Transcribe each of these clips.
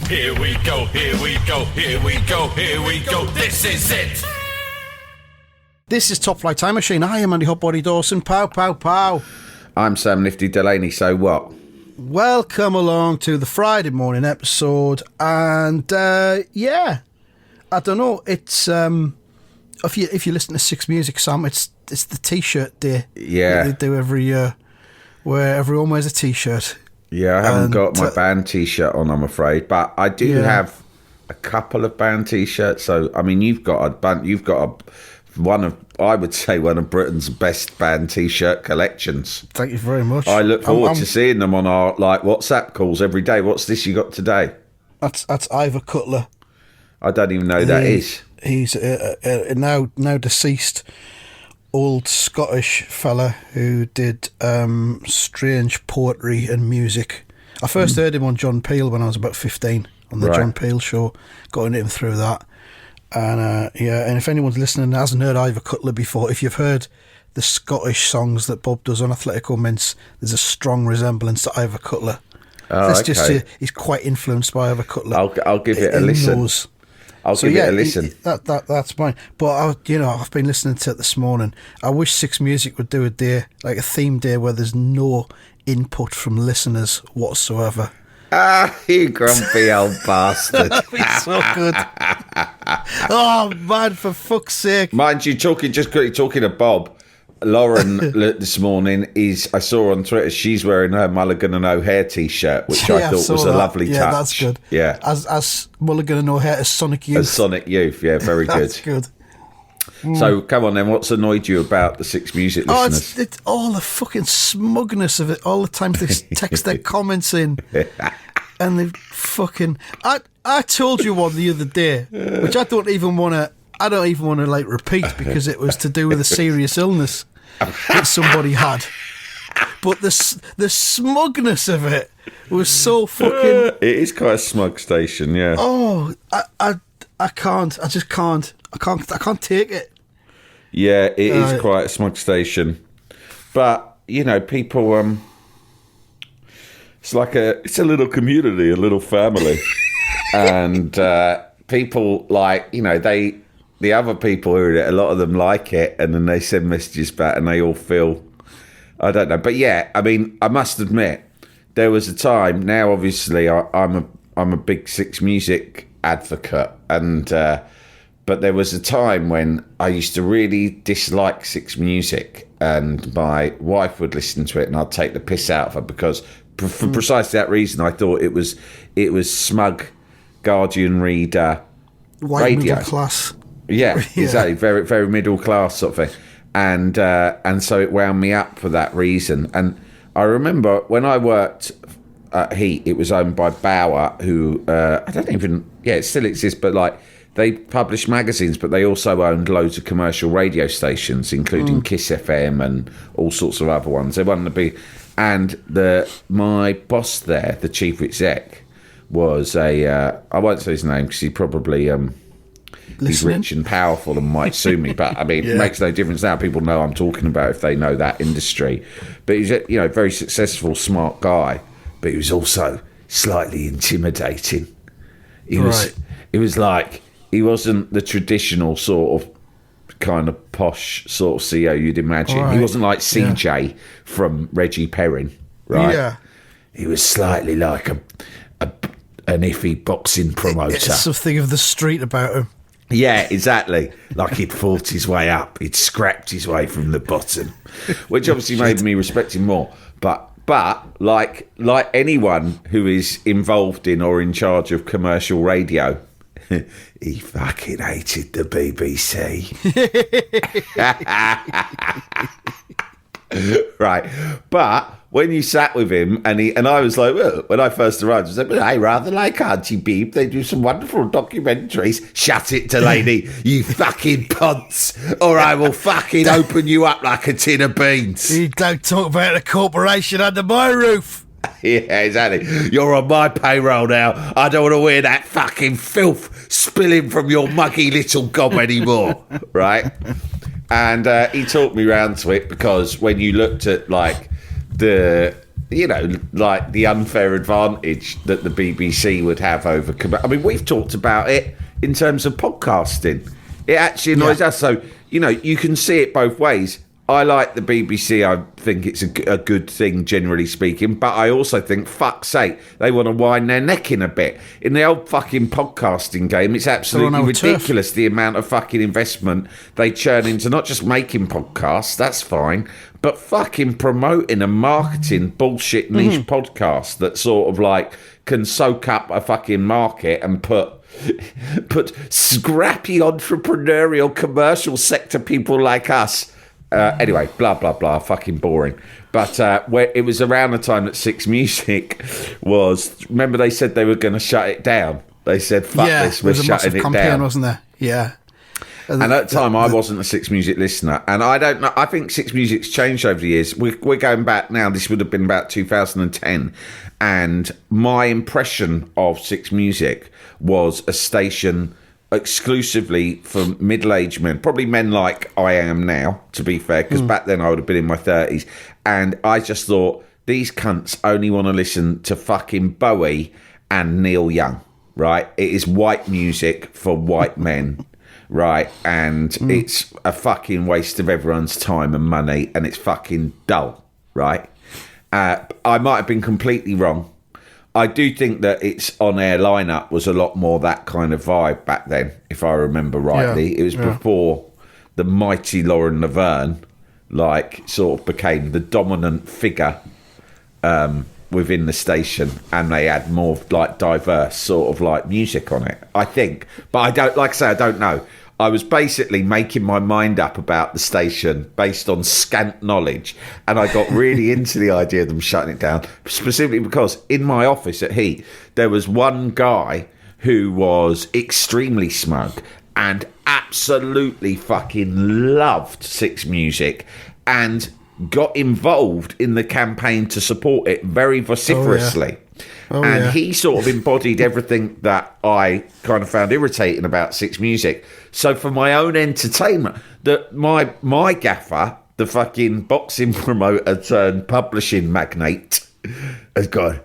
Here we go, here we go, here we go, here we go. This is it. This is Top Flight Time Machine. I am Andy Hotbody Dawson. Pow, pow, pow. I'm Sam Nifty Delaney, so what? Welcome along to the Friday morning episode. And, yeah, I don't know. It's, if you listen to Six Music, Sam, it's the T-shirt day. Yeah. That they do every year, where everyone wears a T-shirt. Yeah, I haven't got my band T-shirt on, I'm afraid, but I do have a couple of band T-shirts. So, I mean, you've got one of Britain's best band T-shirt collections. Thank you very much. I look forward to seeing them on our WhatsApp calls every day. What's this you got today? That's Ivor Cutler. I don't even know who that is. He's a now deceased old Scottish fella who did strange poetry and music. I first heard him on John Peel when I was about 15 on the John Peel show. Got into him through that. And and if anyone's listening and hasn't heard Ivor Cutler before, if you've heard the Scottish songs that Bob does on Athletico Mints, there's a strong resemblance to Ivor Cutler. He's quite influenced by Ivor Cutler. I'll give it a listen. I'll give it a listen. That's fine. But I've been listening to it this morning. I wish Six Music would do a day, like a theme day, where there's no input from listeners whatsoever. Ah, you grumpy old bastard. That'd be so good. Oh, man, for fuck's sake. Mind you, talking to Bob, Lauren this morning I saw on Twitter, she's wearing her Mulligan and O'Hare T-shirt, which I thought was a lovely touch. Yeah, that's good. Yeah. As Mulligan and O'Hare as Sonic Youth. As Sonic Youth, yeah, very good. That's good. So, come on then, what's annoyed you about the Six Music listeners? It's all the fucking smugness of it. All the times they text their comments in. And they fucking... I told you one the other day, which I don't even want to like repeat, because it was to do with a serious illness that somebody had. But the smugness of it was so fucking... It is quite a smug station, yeah. Oh, I can't. I just can't. I can't take it. Yeah, it is quite a smug station. But, people... It's a little community, a little family. And people the other people who are in it, a lot of them like it, and then they send messages back and they all feel, I don't know. But yeah, I mean, I must admit, there was a time, now obviously I'm a big Six Music advocate, and but there was a time when I used to really dislike Six Music, and my wife would listen to it and I'd take the piss out of her, because for precisely that reason, I thought it was smug Guardian reader white radio. Middle class. Yeah, exactly. Very, very middle class sort of thing. And so it wound me up for that reason. And I remember when I worked at Heat, it was owned by Bauer, who it still exists, but they published magazines, but they also owned loads of commercial radio stations, including Kiss FM and all sorts of other ones. They wanted to be... And my boss there, the chief exec, was I won't say his name because he probably he's rich and powerful and might sue me. But I mean, it makes no difference now. People know I'm talking about if they know that industry. But he's a very successful, smart guy. But he was also slightly intimidating. He was like, he wasn't the traditional sort of kind of posh sort of CEO you'd imagine. Right. He wasn't like CJ from Reggie Perrin, right? Yeah. He was slightly like an iffy boxing promoter. It's something of the street about him. Yeah, exactly. Like he'd fought his way up. He'd scrapped his way from the bottom, which obviously made me respect him more. But like anyone who is involved in or in charge of commercial radio, he fucking hated the BBC. Right. But when you sat with him and I was like, well, when I first arrived, I was like, well, I rather like Auntie Beeb. They do some wonderful documentaries. Shut it, Delaney, you fucking ponce, or I will fucking open you up like a tin of beans. You don't talk about the corporation under my roof. Yeah, exactly. You're on my payroll now. I don't want to hear that fucking filth spilling from your muggy little gob anymore, right? And he talked me round to it, because when you looked at like the you know, like the unfair advantage that the BBC would have over. I mean, we've talked about it in terms of podcasting. It actually annoys us. So, you know, you can see it both ways. I like the BBC. I think it's a good thing, generally speaking. But I also think, fuck's sake, they want to wind their neck in a bit. In the old fucking podcasting game, it's absolutely ridiculous the amount of fucking investment they churn into not just making podcasts, that's fine, but fucking promoting and marketing bullshit niche podcasts that sort of like can soak up a fucking market and put scrappy entrepreneurial commercial sector people like us. Anyway, blah, blah, blah, fucking boring. But where it was around the time that Six Music was, remember they said they were going to shut it down? They said, fuck this, we're shutting it down. Wasn't there? Yeah. And at the time, I wasn't a Six Music listener. And I don't know, I think Six Music's changed over the years. We're going back now, this would have been about 2010. And my impression of Six Music was a station exclusively for middle-aged men, probably men like I am now, to be fair, because back then I would have been in my 30s, and I just thought, these cunts only want to listen to fucking Bowie and Neil Young, right? It is white music for white men, right? And it's a fucking waste of everyone's time and money, and it's fucking dull, right? I might have been completely wrong. I do think that its on-air lineup was a lot more that kind of vibe back then, if I remember rightly. It was before the mighty Lauren Laverne, like, sort of became the dominant figure within the station, and they had more, like, diverse sort of, like, music on it, I think. But I don't, like I say, I don't know. I was basically making my mind up about the station based on scant knowledge, and I got really into the idea of them shutting it down, specifically because in my office at Heat, there was one guy who was extremely smug and absolutely fucking loved Six Music and got involved in the campaign to support it very vociferously. He sort of embodied everything that I kind of found irritating about Six Music. So for my own entertainment, that my gaffer, the fucking boxing promoter turned publishing magnate, has gone,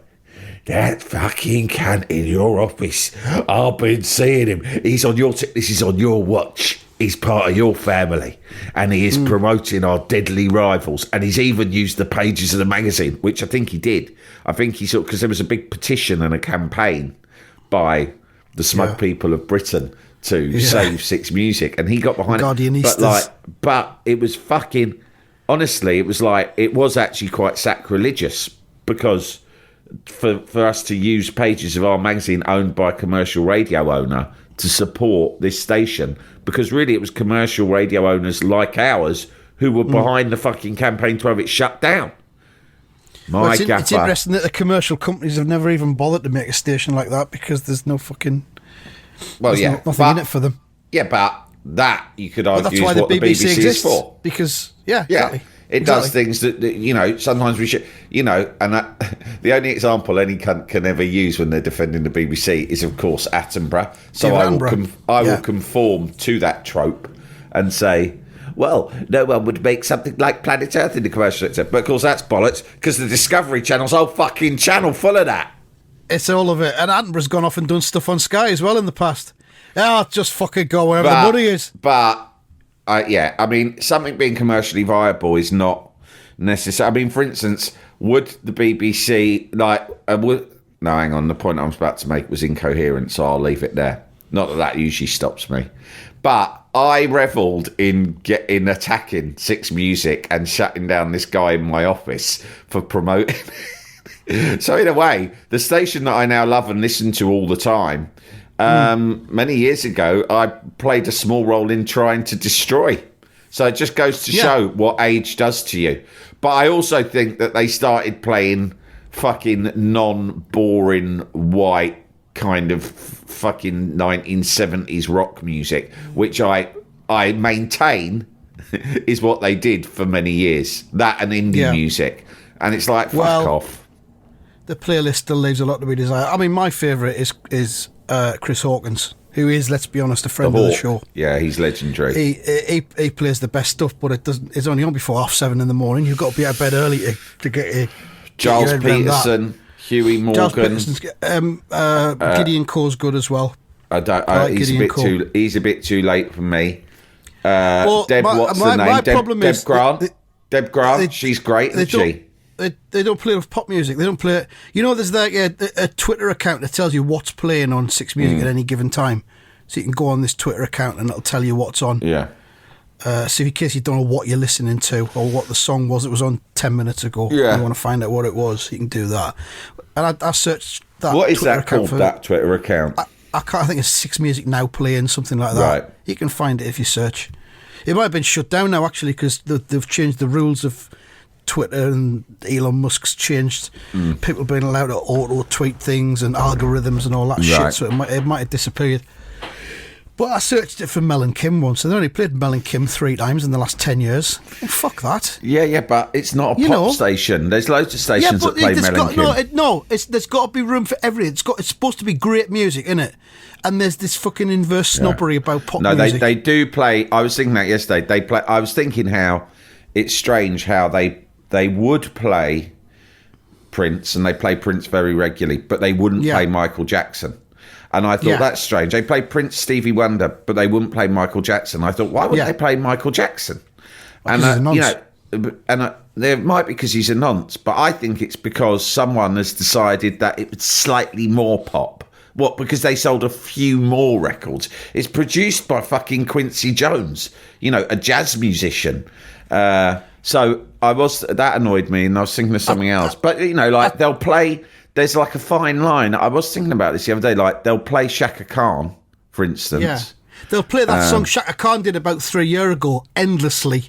that fucking cunt in your office, I've been seeing him. He's on your this is on your watch. He's part of your family, and he is promoting our deadly rivals. And he's even used the pages of the magazine, which I think he did. I think he because there was a big petition and a campaign by the smug people of Britain to save Six Music, and he got behind it. But it was fucking, honestly, it was like, it was actually quite sacrilegious, because for us to use pages of our magazine owned by a commercial radio owner to support this station, because really it was commercial radio owners like ours who were behind the fucking campaign to have it shut down. It's interesting that the commercial companies have never even bothered to make a station like that, because there's no fucking nothing in it for them. Yeah, but that, you could argue, is what the BBC is for. Because, exactly. It does things that, you know, sometimes we should, you know, and the only example any cunt can ever use when they're defending the BBC is, of course, Attenborough. So I will conform to that trope and say, well, no one would make something like Planet Earth in the commercial sector. But, of course, that's bollocks, because the Discovery Channel's whole fucking channel full of that. It's all of it. And Attenborough's gone off and done stuff on Sky as well in the past. Yeah, just fucking go wherever the money is. But... I mean, something being commercially viable is not necessary. I mean, for instance, would the BBC, no, hang on, the point I was about to make was incoherent, so I'll leave it there. Not that usually stops me. But I revelled in attacking Six Music and shutting down this guy in my office for promoting. So in a way, the station that I now love and listen to all the time, many years ago, I played a small role in trying to destroy. So it just goes to show what age does to you. But I also think that they started playing fucking non-boring white kind of fucking 1970s rock music, which I maintain is what they did for many years. That and indie music. And it's like, fuck off. The playlist still leaves a lot to be desired. I mean, my favourite is Chris Hawkins, who is, let's be honest, a friend of the show. Yeah, he's legendary. He plays the best stuff, but it's only on before 7:30 in the morning. You've got to be out of bed early to get Giles head around that. Peterson, Huey Giles Morgan. Peterson's, Gideon Cole's good as well. I don't. I like He's a Gideon bit Cole. too. He's a bit too late for me. Well, Deb, what's the name? my Deb, problem Deb is Grant. Deb Grant. She's great, isn't she? They don't play with pop music. They don't play. You know, there's like a Twitter account that tells you what's playing on Six Music at any given time. So you can go on this Twitter account and it'll tell you what's on. Yeah. So in case you don't know what you're listening to or what the song was, it was on 10 minutes ago. Yeah. You want to find out what it was, you can do that. And I searched that. What is Twitter that called? That Twitter account? I think it's Six Music Now playing, something like that. Right. You can find it if you search. It might have been shut down now, actually, because they've changed the rules of Twitter, and Elon Musk's changed people being allowed to auto-tweet things and algorithms and all that shit, so it might have disappeared. But I searched it for Mel and Kim once, and they only played Mel and Kim 3 times in the last 10 years. Well, fuck that. Yeah, but it's not a pop station. There's loads of stations that play Mel and Kim. There's got to be room for everything. It's supposed to be great music, isn't it? And there's this fucking inverse snobbery about pop music. No, they do play. I was thinking that yesterday. I was thinking how it's strange how they would play Prince, and they play Prince very regularly, but they wouldn't play Michael Jackson. And I thought that's strange. They play Prince, Stevie Wonder, but they wouldn't play Michael Jackson. I thought, why would they play Michael Jackson? And there might be because he's a nonce, but I think it's because someone has decided that it was slightly more pop. What? Because they sold a few more records. It's produced by fucking Quincy Jones, a jazz musician. So that annoyed me, and I was thinking of something else. But they'll play. There's like a fine line. I was thinking about this the other day. Like they'll play Shaka Khan, for instance. Yeah, they'll play that song Shaka Khan did about 3 years ago endlessly.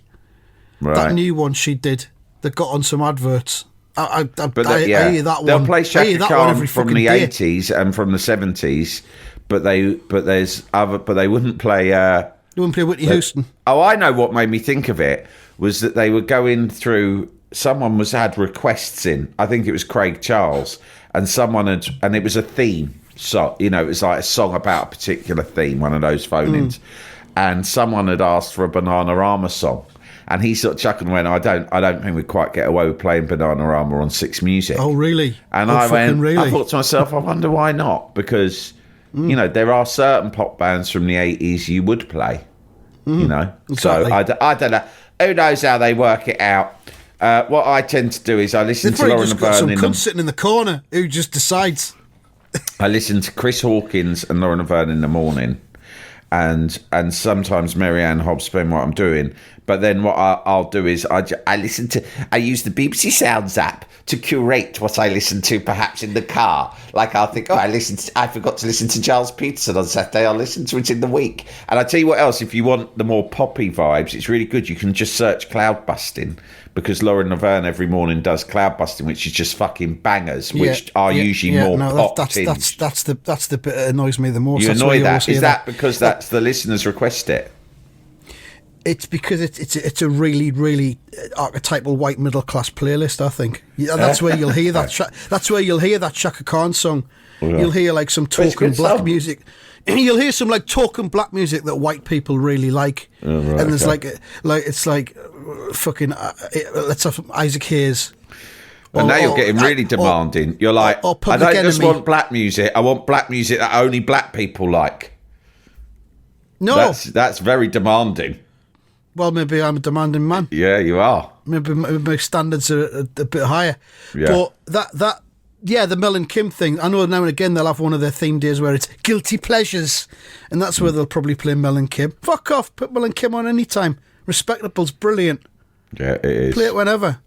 Right. That new one she did that got on some adverts. I hear that one. They'll play Shaka Khan from the 80s and from the 70s, but they wouldn't play. They wouldn't play Whitney Houston. Oh, I know what made me think of it was that they were going through. Someone had requests in. I think it was Craig Charles, and and it was a theme. So it was like a song about a particular theme, one of those phone-ins, and someone had asked for a Bananarama song. And he sort of chuckled and went, I don't think we'd quite get away with playing Bananarama on Six Music. Oh, really? And I thought to myself, I wonder why not? Because, there are certain pop bands from the 80s you would play, Exactly. So I don't know. Who knows how they work it out? What I tend to do is I listen to Lauren Laverne. Some cunt sitting in the corner who just decides. I listen to Chris Hawkins and Lauren Laverne in the morning. And sometimes Marianne Hobbs spend what I'm doing. But then what I'll do is I use the BBC Sounds app to curate what I listen to, perhaps in the car. Like I'll think, I forgot to listen to Giles Peterson on Saturday. I'll listen to it in the week. And I tell you what else, if you want the more poppy vibes, it's really good. You can just search cloud busting, because Lauren Laverne every morning does cloud busting, which is just fucking bangers, which are usually more pop. That's the bit that annoys me the most. You annoy that? Is that because that's the listeners request it? It's because it's a really, really archetypal white middle class playlist. I think that's where you'll hear that. That's where you'll hear that Shaka Khan song. Yeah. You'll hear like some token black music. You'll hear some like token black music that white people really like. And there's fucking let's have Isaac Hayes. And now you're getting really demanding. You're like, I don't just want black music. I want black music that only black people like. No, that's very demanding. Well, maybe I'm a demanding man. Yeah, you are. Maybe my standards are a bit higher. Yeah. But the Mel and Kim thing, I know now and again they'll have one of their theme days where it's guilty pleasures, and that's where they'll probably play Mel and Kim. Fuck off, put Mel and Kim on any time. Respectable's brilliant. Yeah, it is. Play it whenever.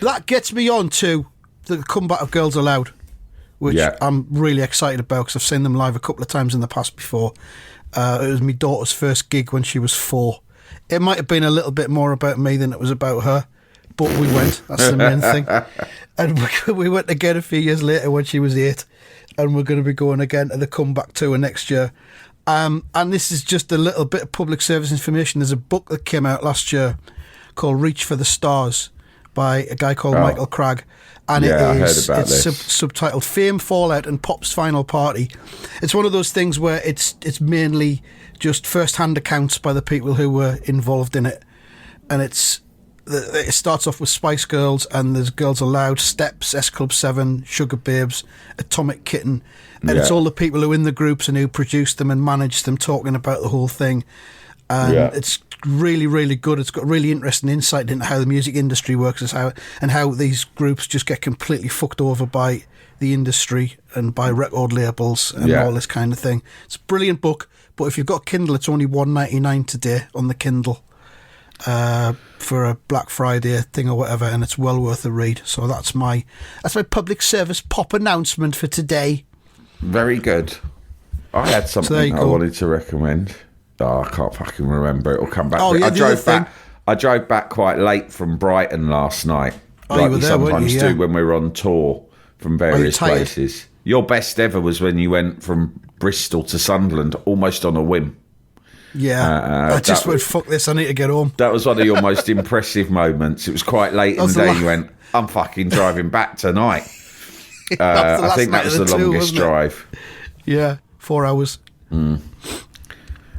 That gets me on to the comeback of Girls Aloud, which I'm really excited about because I've seen them live a couple of times in the past before. It was my daughter's first gig when she was 4. It might have been a little bit more about me than it was about her, but we went. That's the main thing. And we went again a few years later when she was 8, and we're going to be going again to the comeback tour next year. And this is just a little bit of public service information. There's a book that came out last year called Reach for the Stars by a guy called Michael Cragg. And it's subtitled Fame, Fallout and Pop's Final Party. It's one of those things where it's mainly just first-hand accounts by the people who were involved in it. And it's it starts off with Spice Girls, and there's Girls Aloud, Steps, S Club 7, Sugar Babes, Atomic Kitten, and it's all the people who are in the groups and who produce them and manage them talking about the whole thing. And it's really, really good. It's got really interesting insight into how the music industry works and how these groups just get completely fucked over by the industry and by record labels and all this kind of thing. It's a brilliant book, but if you've got Kindle, it's only $1.99 today on the Kindle for a Black Friday thing or whatever, and it's well worth a read. So that's my public service pop announcement for today. Very good. I had something I wanted to recommend. Oh, I can't fucking remember. It'll come back. I drove back quite late from Brighton last night. Like we sometimes do when we're on tour from various places. Your best ever was when you went from Bristol to Sunderland almost on a whim. Yeah, I just went, fuck this, I need to get home. That was one of your most impressive moments. It was quite late in the day. You went, I'm fucking driving back tonight. I think that was the longest drive. Yeah, 4 hours.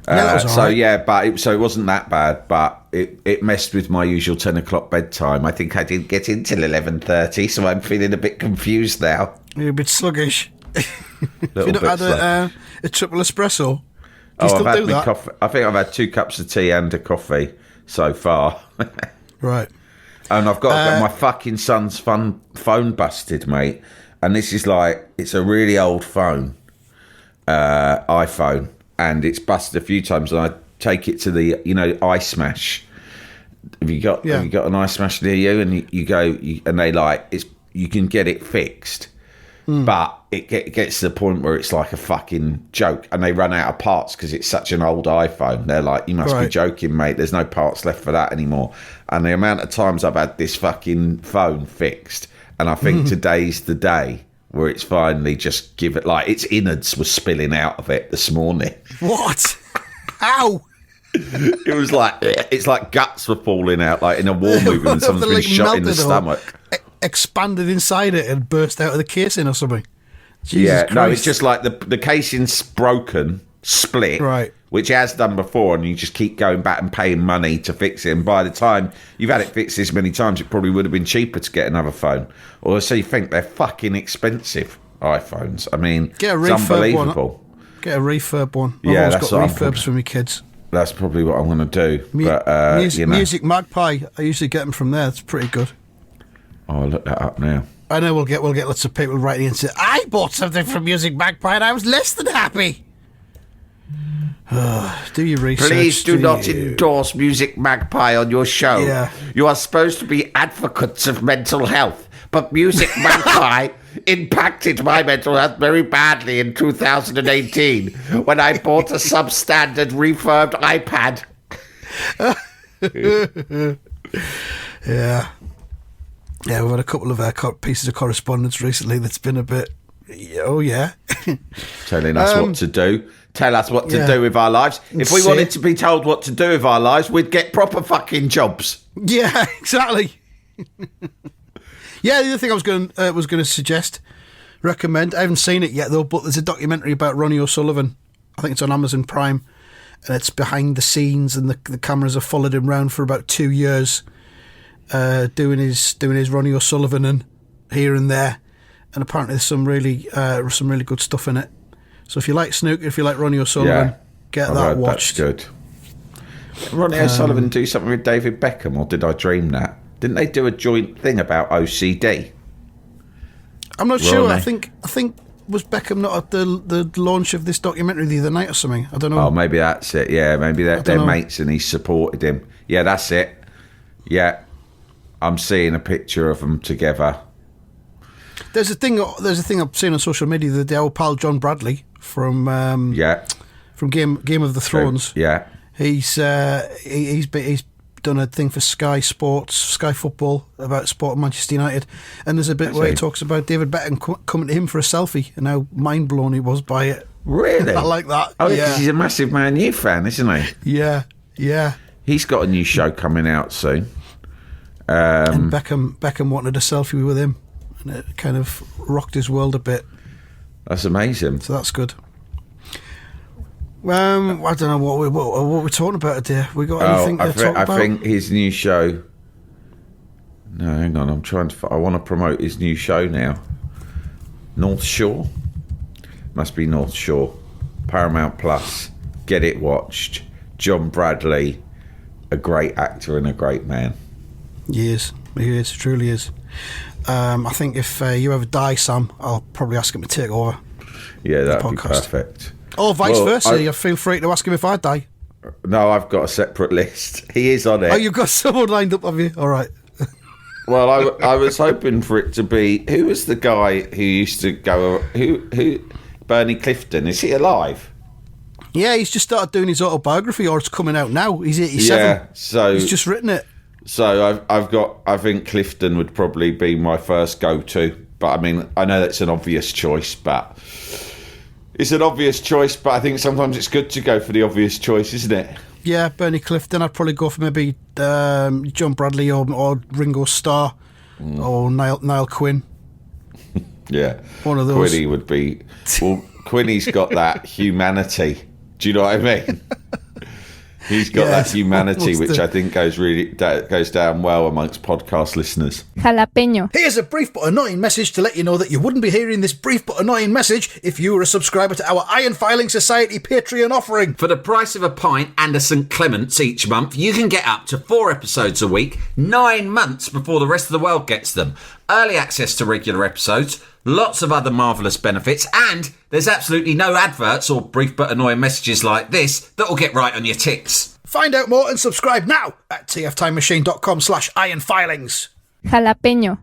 So it wasn't that bad, but it messed with my usual 10 o'clock bedtime. I think I didn't get in till 11:30, so I'm feeling a bit confused now. You're a bit sluggish. Have you not had a triple espresso? I've had my coffee. I think I've had 2 cups of tea and a coffee so far. Right. And I've got my fucking son's phone busted, mate. And this is it's a really old phone, iPhone. And it's busted a few times, and I take it to the, iSmash. Have you got an iSmash near you? And you go, and they you can get it fixed, but it gets to the point where it's like a fucking joke, and they run out of parts because it's such an old iPhone. They're like, you must be joking, mate. There's no parts left for that anymore. And the amount of times I've had this fucking phone fixed, and I think today's the day where it's finally just give it, its innards was spilling out of it this morning. What? How? It was it's like guts were falling out, in a war movie when someone's been shot in the stomach. Expanded inside it and burst out of the casing or something. Jesus Christ. No, it's just the casing's broken, split, right, which it has done before, and you just keep going back and paying money to fix it. And by the time you've had it fixed this many times, it probably would have been cheaper to get another phone. Or so you think. They're fucking expensive, iPhones. I mean, it's unbelievable. Get a refurb one. I've always got refurbs for my kids. That's probably what I'm going to do. Music Magpie, I usually get them from there. It's pretty good. Oh, I'll look that up now. I know we'll get lots of people writing in and say, I bought something from Music Magpie and I was less than happy. Do your research. Please do not endorse Music Magpie on your show. Yeah. You are supposed to be advocates of mental health, but Music Magpie impacted my mental health very badly in 2018 when I bought a substandard refurbed iPad. Yeah. Yeah, we've had a couple of pieces of correspondence recently that's been a bit, telling us what to do. Tell us what to do with our lives. If we wanted to be told what to do with our lives, we'd get proper fucking jobs. Yeah, exactly. Yeah, the other thing I was going to recommend. I haven't seen it yet though, but there's a documentary about Ronnie O'Sullivan. I think it's on Amazon Prime, and it's behind the scenes, and the cameras have followed him around for about 2 years, doing his Ronnie O'Sullivan and here and there, and apparently there's some really good stuff in it. So if you like snooker, if you like Ronnie O'Sullivan, get that watched. That's good. Ronnie O'Sullivan do something with David Beckham, or did I dream that? Didn't they do a joint thing about OCD? I'm not sure. I think was Beckham not at the launch of this documentary the other night or something? I don't know. Oh, maybe that's it. Yeah, maybe they're mates and he supported him. Yeah, that's it. Yeah, I'm seeing a picture of them together. There's a thing I've seen on social media that our pal John Bradley from Game of the Thrones. Yeah, he's done a thing for Sky Sports, Sky Football, about sport of Manchester United, and there's a bit where he talks about David Beckham coming to him for a selfie and how mind blown he was by it. Really? I like that. Oh, yeah, 'cause he's a massive Man U fan, isn't he? Yeah. He's got a new show coming out soon. And Beckham wanted a selfie with him, and it kind of rocked his world a bit. That's amazing. So that's good. I don't know what we're talking about today. We got anything to talk about? I think his new show No, hang on. I'm trying to. I want to promote his new show now. North Shore. Must be North Shore. Paramount Plus. Get it watched. John Bradley, a great actor and a great man. He is, truly is. I think if you ever die, Sam, I'll probably ask him to take over. Yeah, that'd be perfect. Or vice versa. You feel free to ask him if I die. No, I've got a separate list. He is on it. Oh, you've got someone lined up, have you? All right. Well, I was hoping for it to be... Who was the guy who used to go... Who? Bernie Clifton. Is he alive? Yeah, he's just started doing his autobiography, or it's coming out now. He's 87. Yeah, so... He's just written it. So I've got... I think Clifton would probably be my first go-to. But, I mean, I know that's an obvious choice, but... It's an obvious choice, but I think sometimes it's good to go for the obvious choice, isn't it? Yeah, Bernie Clifton. I'd probably go for maybe John Bradley or Ringo Starr or Niall Quinn. Yeah. One of those. Quinny would be... Well, Quinny's got that humanity. Do you know what I mean? He's got that humanity, which I think goes down well amongst podcast listeners. Jalapeño. Here's a brief but annoying message to let you know that you wouldn't be hearing this brief but annoying message if you were a subscriber to our Iron Filing Society Patreon offering. For the price of a pint and a St Clement's each month, you can get up to 4 episodes a week, 9 months before the rest of the world gets them. Early access to regular episodes, lots of other marvellous benefits, and there's absolutely no adverts or brief but annoying messages like this that will get right on your tits. Find out more and subscribe now at tftimemachine.com/ironfilings. Jalapeño.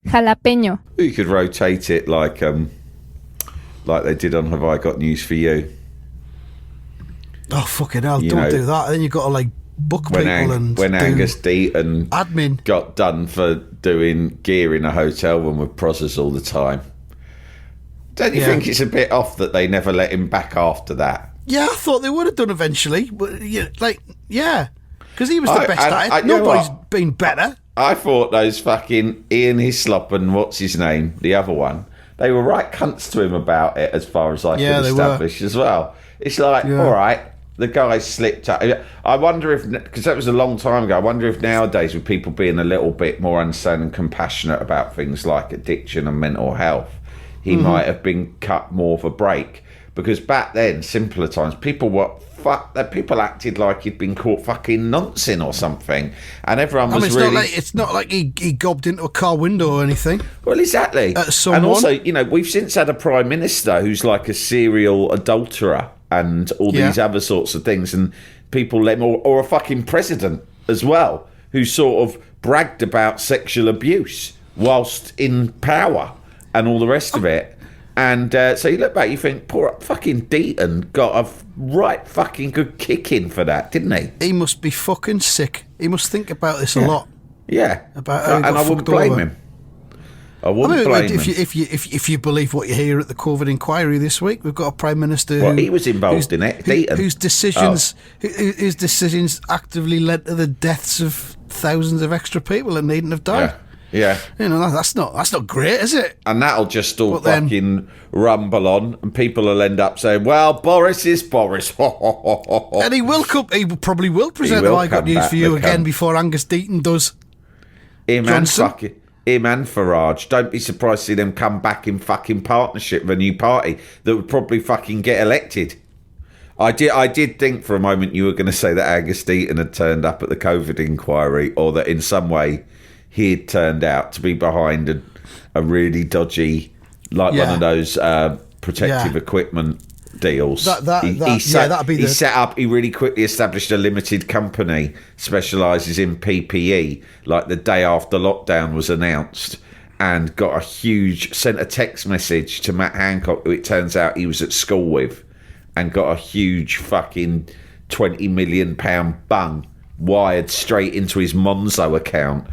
Jalapeño. You could rotate it like they did on Have I Got News For You. Oh, fucking hell, don't do that. Then you've got to, like, book people and when Angus Deaton admin got done for doing gear in a hotel room with Prosers all the time. Don't you think it's a bit off that they never let him back after that? Yeah, I thought they would have done eventually, but because he was the best at it. Nobody's been better. I thought those fucking Ian Hislop and what's his name, the other one, they were right cunts to him about it, as far as I could establish as well. It's like, all right, the guy slipped up. I wonder if, because that was a long time ago, I wonder if nowadays, with people being a little bit more understanding and compassionate about things like addiction and mental health, he might have been cut more of a break. Because back then, simpler times, people acted like he'd been caught fucking noncing or something, and everyone was it's not like he gobbed into a car window or anything. Well, exactly. And also, we've since had a prime minister who's like a serial adulterer and all these other sorts of things, and people let him, or a fucking president as well, who sort of bragged about sexual abuse whilst in power and all the rest of it. And so you look back, you think, poor fucking Deaton got a right fucking good kick in for that, didn't he? He must be fucking sick. He must think about this a lot. Yeah. About how he and I wouldn't blame him. I wouldn't blame him. If you believe what you hear at the COVID inquiry this week, we've got a Prime Minister he was involved in it, Deaton. Whose decisions actively led to the deaths of thousands of extra people that needn't have died. Yeah. That's not great, is it? And that'll just all fucking rumble on, and people will end up saying, well, Boris is Boris. And he probably will present Have I Got News For You again before Angus Deaton does. Him and Farage. Don't be surprised to see them come back in fucking partnership with a new party that would probably fucking get elected. I did think for a moment you were going to say that Angus Deaton had turned up at the COVID inquiry, or that in some way he had turned out to be behind a really dodgy, one of those protective equipment deals. He really quickly established a limited company, specialises in PPE, like the day after lockdown was announced, and sent a text message to Matt Hancock, who it turns out he was at school with, and got a huge fucking £20 million bung wired straight into his Monzo account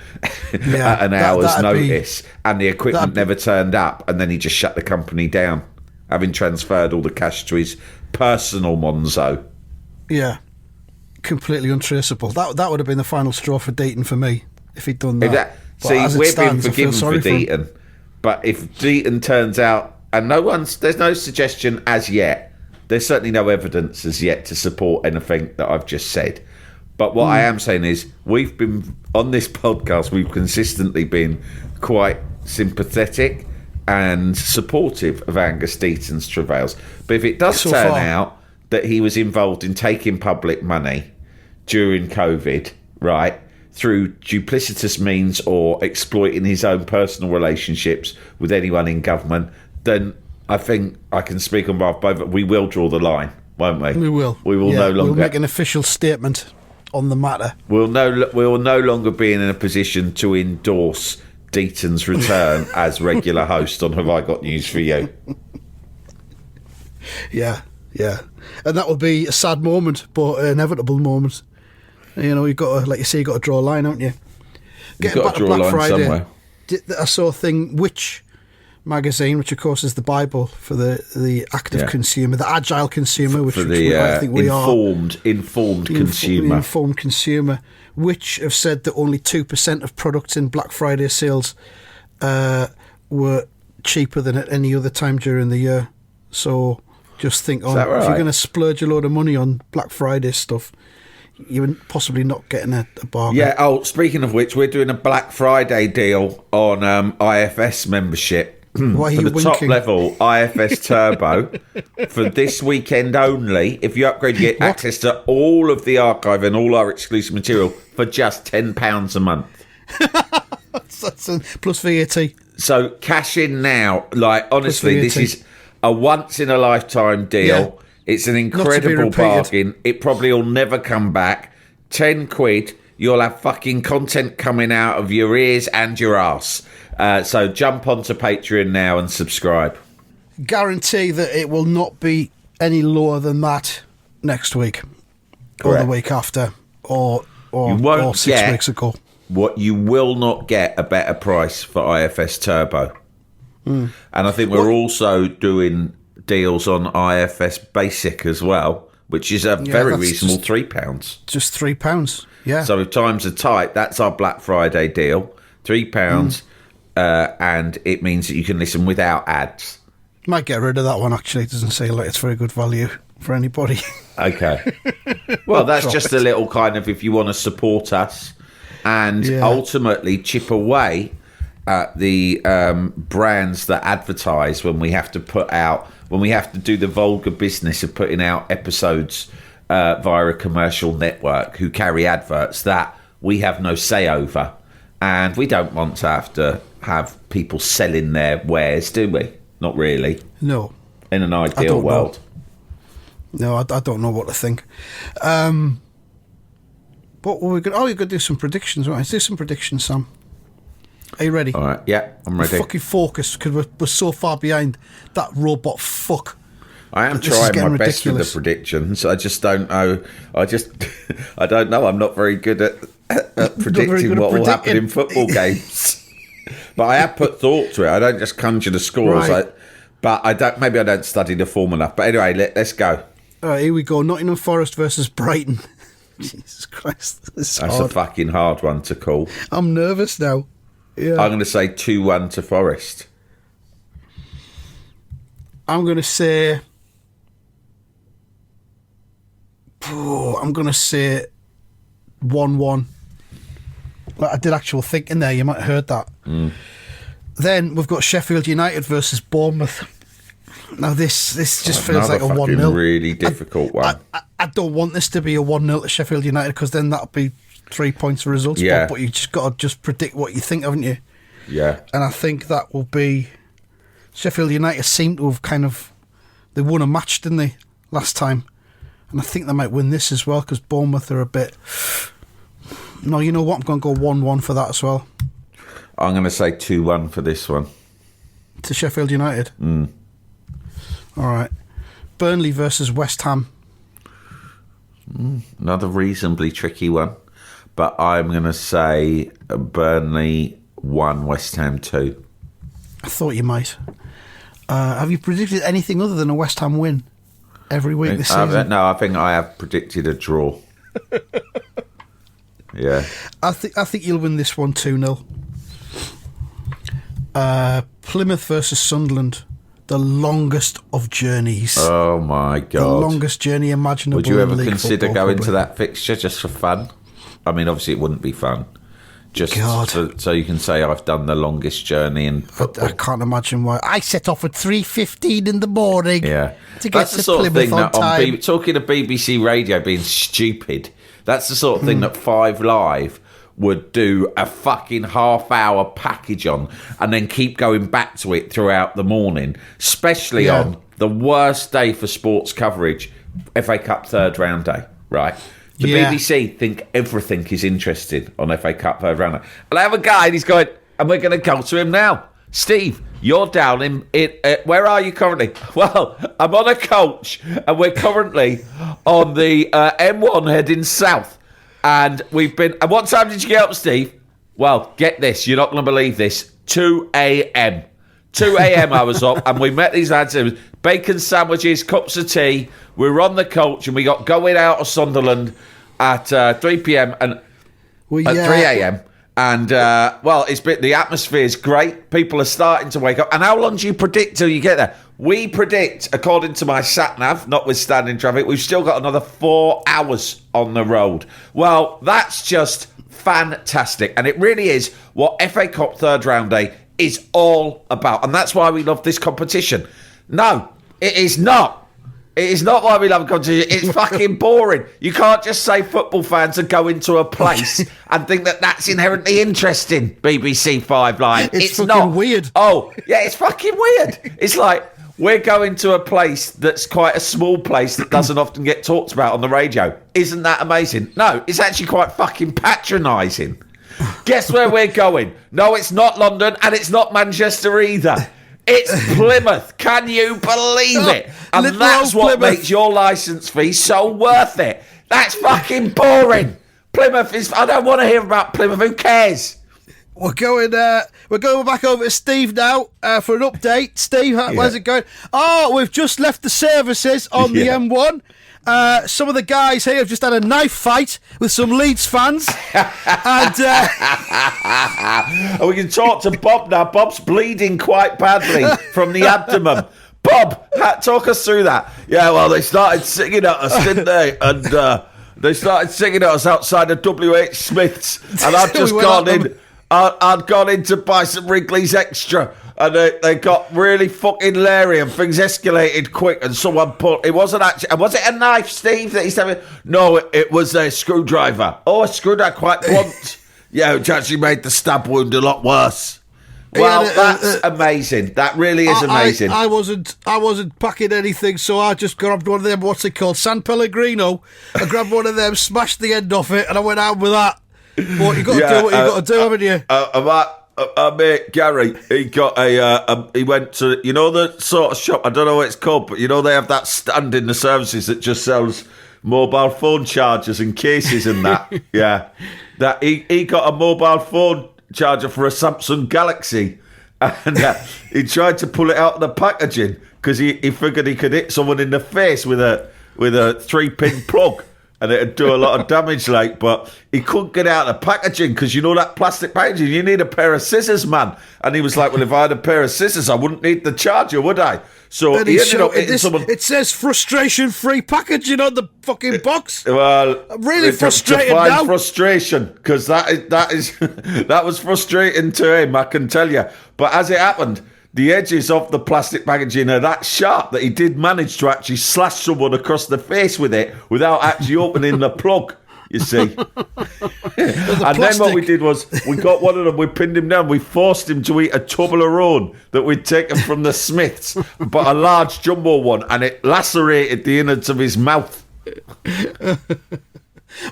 at an hour's notice, and the equipment never turned up, and then he just shut the company down, having transferred all the cash to his personal Monzo. Yeah, completely untraceable. That would have been the final straw for Deaton for me if he'd done that. We've been forgiven for Deaton, but if Deaton turns out, and there's no suggestion as yet, there's certainly no evidence as yet to support anything that I've just said. But what I am saying is, we've been on this podcast. We've consistently been quite sympathetic and supportive of Angus Deaton's travails. But if it does turn out that he was involved in taking public money during COVID, right, through duplicitous means or exploiting his own personal relationships with anyone in government, then I think I can speak on behalf of both. We will draw the line, won't we? We will. We will no longer... We'll make an official statement on the matter. We will no longer be in a position to endorse Deaton's return as regular host on Have I Got News For You? Yeah. And that will be a sad moment, but an inevitable moment. You know, you've got to, like you say, you've got to draw a line, haven't you? Getting back to Black Friday, somewhere. I saw a thing, Which magazine, which of course is the Bible for the active consumer, the agile consumer, which I think we informed consumer. Informed consumer, which have said that only 2% of products in Black Friday sales were cheaper than at any other time during the year. So just think on, if you're going to splurge a load of money on Black Friday stuff, you're possibly not getting a bargain. Yeah, speaking of which, we're doing a Black Friday deal on IFS membership. Why are for you the winking? top level IFS Turbo for this weekend only. If you upgrade, you get access to all of the archive and all our exclusive material for just £10 a month. That's plus VAT. So cash in now. Like, honestly, this is a once in a lifetime deal. Yeah. It's an incredible bargain. It probably will never come back. £10. You'll have fucking content coming out of your ears and your arse. So jump onto Patreon now and subscribe. Guarantee that it will not be any lower than that next week. Correct. Or the week after or 6 weeks ago. What you will not get a better price for IFS Turbo. And I think we're also doing deals on IFS Basic as well, which is a very reasonable £3. Just £3, yeah. So if times are tight, that's our Black Friday deal, £3. And it means that you can listen without ads. Might get rid of that one, actually. It doesn't say like it's very good value for anybody. Okay. Well, that's just a little kind of, if you want to support us and ultimately chip away at the brands that advertise when we have to do the vulgar business of putting out episodes via a commercial network who carry adverts that we have no say over. And we don't want to have people selling their wares, do we? Not really. No. In an ideal world. No, I don't know what to think. What were we going? Oh, you're going to do some predictions, right? Let's do some predictions, Sam. Are you ready? All right. Yeah, I'm ready. Fucking focus, because we're so far behind that robot fuck. I am trying my best with the predictions. I just don't know. I don't know. I'm not very good at predicting what will happen in football games. But I have put thought to it. I don't just conjure the scores. Right. Maybe I don't study the form enough. But anyway, let's go. All right, here we go. Nottingham Forest versus Brighton. Jesus Christ. That's a fucking hard one to call. I'm nervous now. Yeah. I'm going to say 2-1 to Forest. I'm going to say... I'm going to say 1-1. I did actual thinking there. You might have heard that. Then we've got Sheffield United versus Bournemouth. Now this just feels like a 1-0. Really difficult one. I don't want this to be a 1-0 to Sheffield United, because then that'll be 3 points of results. Yeah. But you just got to predict what you think, haven't you? Yeah. And I think that will be... Sheffield United seem to have they won a match, didn't they, last time? And I think they might win this as well, because Bournemouth are a bit... No, you know what? I'm going to go 1-1 for that as well. I'm going to say 2-1 for this one. To Sheffield United? All right. Burnley versus West Ham. Another reasonably tricky one. But I'm going to say Burnley 1, West Ham 2. I thought you might. Have you predicted anything other than a West Ham win every week this season? No, I think I have predicted a draw. Yeah. I think you'll win this one 2-0. Plymouth versus Sunderland. the longest of journeys. Oh my The God! longest journey imaginable. Would you in ever league consider football, going probably. to that fixture just for fun? I mean, obviously it wouldn't be fun. Just so you can say I've done the longest journey in football. I can't imagine why. I set off at 3:15 in the morning. Yeah, to get that's to the sort of Plymouth thing that on time. talking to BBC Radio being stupid. That's the sort of thing that 5 Live would do a fucking half-hour package on, and then keep going back to it throughout the morning, especially on the worst day for sports coverage, FA Cup third round day. Right. The BBC think everything is interesting on FA Cup third round. And I have a guy, and he's going, and we're going to go to him now. Steve, you're down in where are you currently? Well, I'm on a coach, and we're currently on the M1 heading south. And we've been. And what time did you get up, Steve? Well, get this. You're not going to believe this. 2 a.m. 2 a.m. I was up, and we met these lads. It was bacon sandwiches, cups of tea. We were on the coach, and we got going out of Sunderland at 3 p.m. and at 3 a.m. And it's been, the atmosphere is great. People are starting to wake up. And how long do you predict till you get there? We predict, according to my sat nav, notwithstanding traffic, we've still got another 4 hours on the road. Well, that's just fantastic, and it really is what FA Cup third round day is all about, and that's why we love this competition. No, it is not. It is not why we love competition. It's fucking boring. You can't just say football fans are going to a place and think that that's inherently interesting, BBC 5 Live. It's fucking not. weird. Oh, yeah, it's fucking weird. It's like, we're going to a place that's quite a small place that doesn't often get talked about on the radio. Isn't that amazing? No, it's actually quite fucking patronising. Guess where we're going? No, it's not London, and it's not Manchester either. It's Plymouth. Can you believe it? And Little that's old what Plymouth. makes your licence fee so worth it. That's fucking boring. Plymouth is... I don't want to hear about Plymouth. Who cares? We're going back over to Steve now for an update. Steve, how's it going? Oh, we've just left the services on the M1. Some of the guys here have just had a knife fight with some Leeds fans. And we can talk to Bob now. Bob's bleeding quite badly from the abdomen. Bob, talk us through that. Yeah, well, they started singing at us, didn't they? And they started singing at us outside of WH Smith's. And I'd just gone in. I'd gone in to buy some Wrigley's Extra, and they got really fucking leery, and things escalated quick, and someone put... It wasn't actually... Was it a knife, Steve, that he's having? No, it was a screwdriver. Oh, a screwdriver, quite blunt. Yeah, which actually made the stab wound a lot worse. Well, that's amazing. That really is amazing. I wasn't packing anything, so I just grabbed one of them, what's it called, San Pellegrino. I grabbed one of them, smashed the end off it, and I went out with that. But you got to do what you got to do, haven't you? Mate Gary, he got he went to, you know, the sort of shop, I don't know what it's called, but you know they have that stand in the services that just sells mobile phone chargers and cases and that. Yeah, that he got a mobile phone charger for a Samsung Galaxy, and he tried to pull it out of the packaging because he figured he could hit someone in the face with a 3-pin plug. And it'd do a lot of damage, like, but he couldn't get out of the packaging because, you know, that plastic packaging, you need a pair of scissors, man. And he was like, well, if I had a pair of scissors, I wouldn't need the charger, would I? So he ended up hitting someone. It says frustration-free packaging on the fucking box. Well, I'm really frustrated now. now. Frustration, because that was frustrating to him, I can tell you. But as it happened, the edges of the plastic packaging are that sharp that he did manage to actually slash someone across the face with it without actually opening the plug, you see. And then what we did was, we got one of them, we pinned him down, we forced him to eat a Toblerone that we'd taken from the Smiths, but a large jumbo one, and it lacerated the innards of his mouth.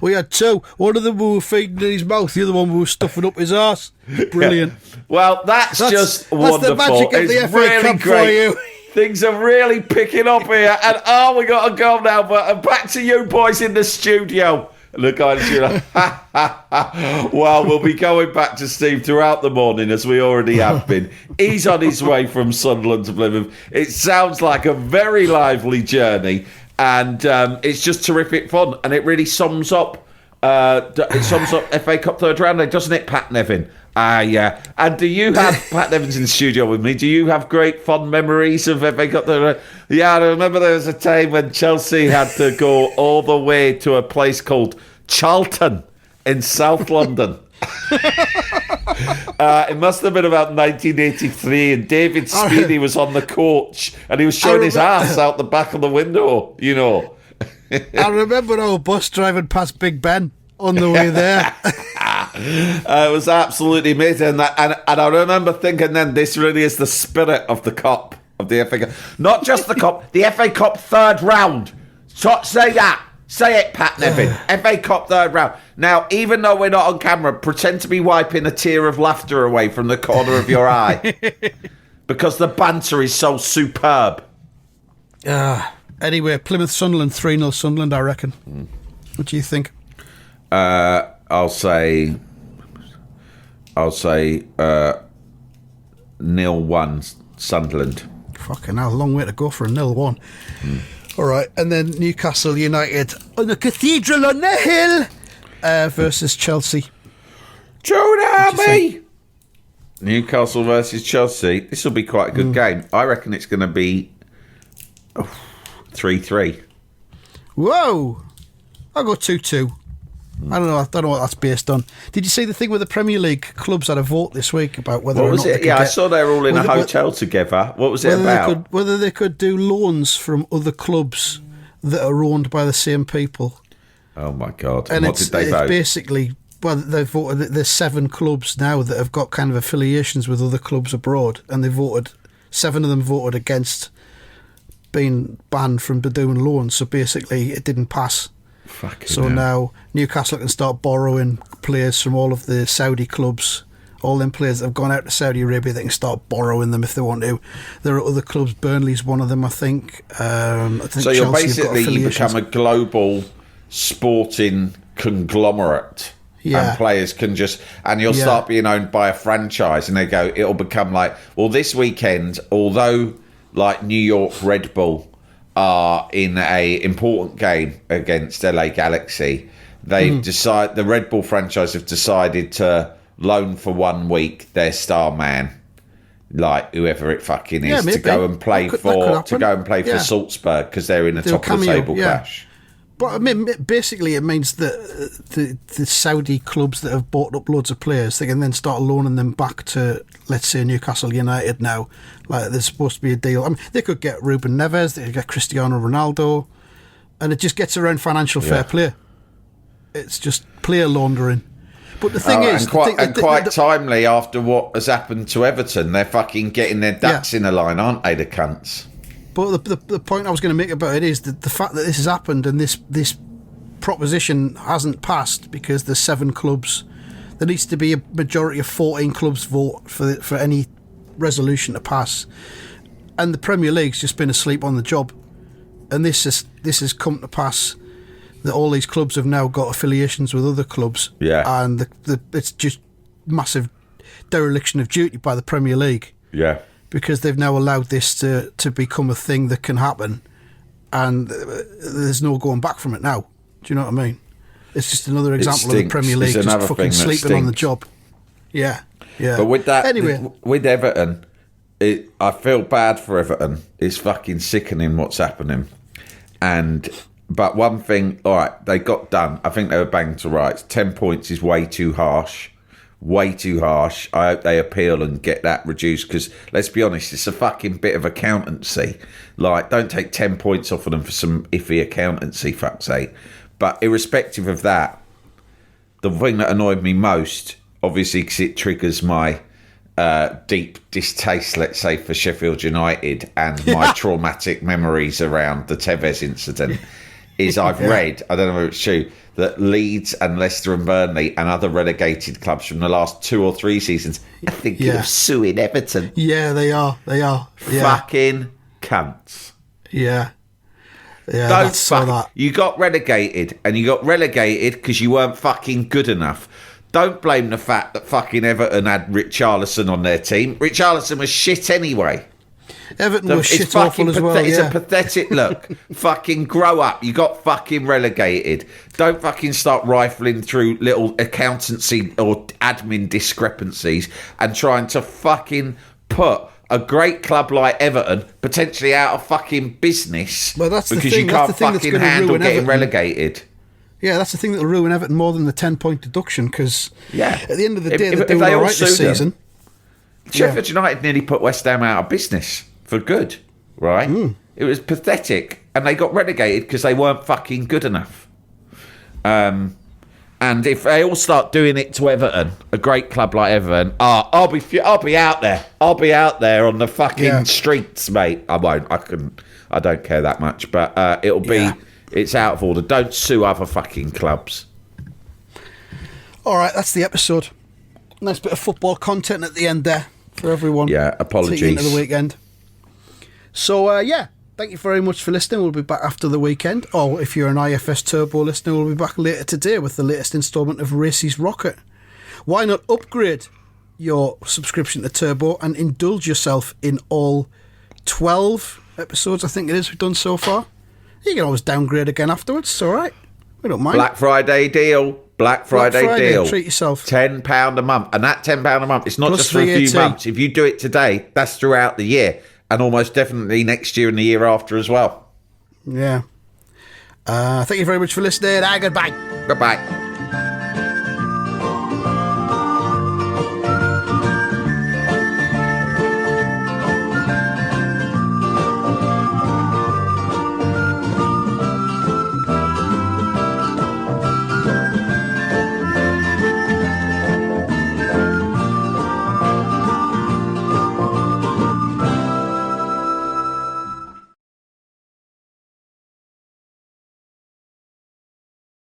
We had two. One of them we were feeding in his mouth, the other one we were stuffing up his arse. Brilliant. Yeah. Well, that's just wonderful. That's the magic of the FA Cup for you. Things are really picking up here. And we got to go now. But back to you boys in the studio. Look, well, we'll be going back to Steve throughout the morning, as we already have been. He's on his way from Sunderland to Plymouth. It sounds like a very lively journey. And it's just terrific fun. And it really sums up It's some sort of FA Cup third round, doesn't it, Pat Nevin? Yeah. And do you have Pat Nevin's in the studio with me? Do you have great fond memories of FA Cup third round? Yeah, I remember there was a time when Chelsea had to go all the way to a place called Charlton in South London. It must have been about 1983, and David Speedy was on the coach, and he was showing his ass out the back of the window, you know. I remember our bus driving past Big Ben on the way there. It was absolutely amazing, and I remember thinking then, this really is the spirit of the Cup, of the FA Cup. Not just the Cup, the FA Cup third round. So, say that. Say it, Pat Nevin. FA Cup third round. Now, even though we're not on camera, pretend to be wiping a tear of laughter away from the corner of your eye. Because the banter is so superb. Anyway, Plymouth Sunderland, 3-0 Sunderland, I reckon. What do you think? I'll say 0-1 Sunderland. Fucking hell, a long way to go for a 0-1. All right, and then Newcastle United on the cathedral on the hill versus Chelsea. Tsunami! Newcastle versus Chelsea. This will be quite a good game. I reckon it's going to be 3-3. Whoa! I'll go 2-2. I don't know what that's based on. Did you see the thing with the Premier League clubs had a vote this week about whether What or was not it? Yeah, I saw they were all in a hotel together. What was it about? Whether they could do loans from other clubs that are owned by the same people. Oh my God! And what did they vote? Basically, well, they voted. There's 7 clubs now that have got kind of affiliations with other clubs abroad, and they voted. 7 of them voted against being banned from doing loans. So basically, it didn't pass. So now Newcastle can start borrowing players from all of the Saudi clubs. All them players that have gone out to Saudi Arabia, they can start borrowing them if they want to. There are other clubs. Burnley's one of them, I think. So you're basically, you become a global sporting conglomerate. Yeah. And players can just, and you'll start being owned by a franchise, and they go, it'll become like, well, this weekend, although like New York Red Bull are in a important game against LA Galaxy, they've decided, the Red Bull franchise have decided to loan for 1 week their star man, like whoever it fucking is, to go and play for Salzburg because they're in a top of the table clash. But I mean, basically, it means that the Saudi clubs that have bought up loads of players, they can then start loaning them back to, let's say, Newcastle United now. Like, there's supposed to be a deal. I mean, they could get Ruben Neves, they could get Cristiano Ronaldo, and it just gets around financial fair play. It's just player laundering. But the thing is... And quite timely after what has happened to Everton. They're fucking getting their ducks in a line, aren't they, the cunts? But the point I was going to make about it is that the fact that this has happened and this proposition hasn't passed because there's 7 clubs. There needs to be a majority of 14 clubs vote for any resolution to pass. And the Premier League's just been asleep on the job. And this has come to pass that all these clubs have now got affiliations with other clubs. Yeah. And it's just massive dereliction of duty by the Premier League. Yeah. Because they've now allowed this to become a thing that can happen, and there's no going back from it now. Do you know what I mean? It's just another example of the Premier League just fucking sleeping on the job. Yeah, yeah. But with that, anyway, with Everton, I feel bad for Everton. It's fucking sickening what's happening. But one thing, all right, they got done. I think they were banged to rights. 10 points is way too harsh. Way too harsh. I hope they appeal and get that reduced because, let's be honest, it's a fucking bit of accountancy. Like, don't take 10 points off of them for some iffy accountancy, fuck's sake. But irrespective of that, the thing that annoyed me most, obviously because it triggers my deep distaste, let's say, for Sheffield United and my traumatic memories around the Tevez incident, is I've read, I don't know if it's true, that Leeds and Leicester and Burnley and other relegated clubs from the last 2 or 3 seasons are thinking of suing Everton. Yeah, they are. Yeah. Fucking cunts. Yeah. Yeah, don't fuck that. You got relegated, and you got relegated because you weren't fucking good enough. Don't blame the fact that fucking Everton had Richarlison on their team. Richarlison was shit anyway. Everton was shit fucking awful as well. It's Yeah. a pathetic look. Fucking grow up. You got fucking relegated. Don't fucking start rifling through little accountancy or admin discrepancies and trying to fucking put a great club like Everton potentially out of fucking business. Well, that's the because thing. you That's can't the thing that's fucking gonna handle ruin getting Everton. relegated. Yeah, that's the thing that'll ruin Everton more than the 10-point deduction, because at the end of the day, they're doing they all all right this sue them- season. Sheffield United nearly put West Ham out of business for good, right? It was pathetic, and they got relegated because they weren't fucking good enough. And if they all start doing it to Everton, a great club like Everton, I'll be out there. I'll be out there on the fucking streets, mate. I won't. I don't care that much, but it'll be. Yeah. It's out of order. Don't sue other fucking clubs. All right, that's the episode. Nice bit of football content at the end there for everyone. Yeah, apologies. Into the weekend. So, thank you very much for listening. We'll be back after the weekend. Or if you're an IFS Turbo listener, we'll be back later today with the latest instalment of Racy's Rocket. Why not upgrade your subscription to Turbo and indulge yourself in all 12 episodes, I think it is, we've done so far. You can always downgrade again afterwards. It's all right. We don't mind. Black Friday deal. Black Friday deal. Treat yourself. £10 a month. And that £10 a month, it's not Plus just for a few VAT. months. If you do it today, that's throughout the year. And almost definitely next year and the year after as well. Yeah. Thank you very much for listening. Goodbye. Goodbye.